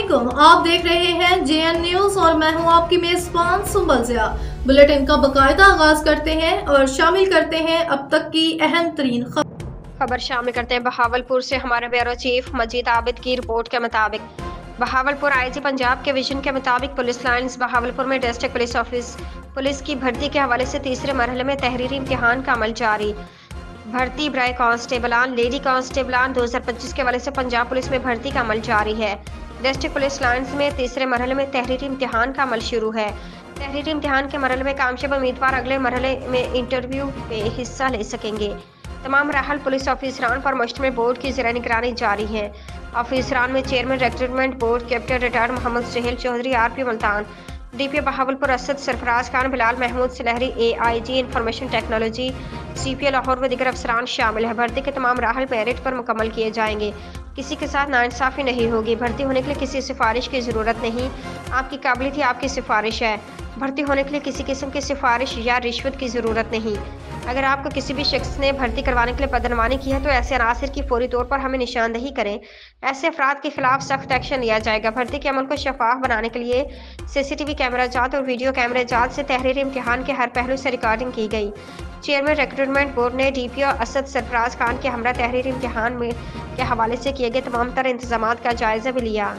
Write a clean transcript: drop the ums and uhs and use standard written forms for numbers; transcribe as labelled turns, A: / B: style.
A: अस्सलामुअलैकुम, आप देख रहे हैं जेएन न्यूज और मैं हूं आपकी मेजबान सुंबल ज़िया। बुलेटिन का बाकायदा आगाज करते हैं और शामिल करते हैं अब तक की अहम तरीन
B: खबर शामिल करते हैं। बहावलपुर से हमारे ब्यूरो चीफ मजीद आबिद की रिपोर्ट के मुताबिक बहावलपुर आईजी पंजाब के विजन के मुताबिक पुलिस लाइंस बहावलपुर में डिस्ट्रिक्ट पुलिस ऑफिस पुलिस की भर्ती के हवाले से तीसरे मरहले में तहरीरी इम्तिहान का अमल जारी। भर्ती ब्राय कांस्टेबलान लेडी कांस्टेबलान 2025 के हवाले से पंजाब पुलिस में भर्ती का अमल जारी है। डिस्ट्रिक्ट पुलिस लाइंस में तीसरे मरहले में तहरीरी इम्तिहान का अमल शुरू है। तहरीरी इम्तिहान के मरहले में कामयाब उम्मीदवार अगले मरहले में इंटरव्यू में हिस्सा ले सकेंगे। तमाम मराहल पुलिस ऑफिसरान पर मुश्तमिल बोर्ड की ज़ेर निगरानी जारी है। ऑफिसरान में chairman recruitment board captain retired Mohammad Suhail Chaudhry RP Multan, DP Bahawalpur Asad Sarfaraz Khan, Bilal Mahmood Silhari AIG information technology CPA Lahore व दीगर अफसरान शामिल है। भर्ती के तमाम मराहल मेरिट पर मुकम्मल किए जाएंगे। किसी के साथ नाइंसाफ़ी नहीं होगी। भर्ती होने के लिए किसी सिफारिश की ज़रूरत नहीं, आपकी काबिलियत ही आपकी सिफारिश है। भर्ती होने के लिए किसी किस्म की सिफारिश या रिश्वत की ज़रूरत नहीं। अगर आपको किसी भी शख्स ने भर्ती करवाने के लिए बदनवानी की है तो ऐसे अनासर की फौरी तौर पर हमें निशानदही करें। ऐसे अफराद के खिलाफ सख्त एक्शन लिया जाएगा। भर्ती के अमल को शफाफ बनाने के लिए सीसीटीवी कैमरा जात और वीडियो कैमरे जात से तहरीरी इम्तिहान के हर पहलू से रिकॉर्डिंग की गई। चेयरमैन रिक्रूटमेंट बोर्ड ने डीपीओ असद सरफराज खान के हमरा तहरीरी इम्तिहान में के हवाले से किए गए तमाम तरह इंतजाम का जायजा भी लिया।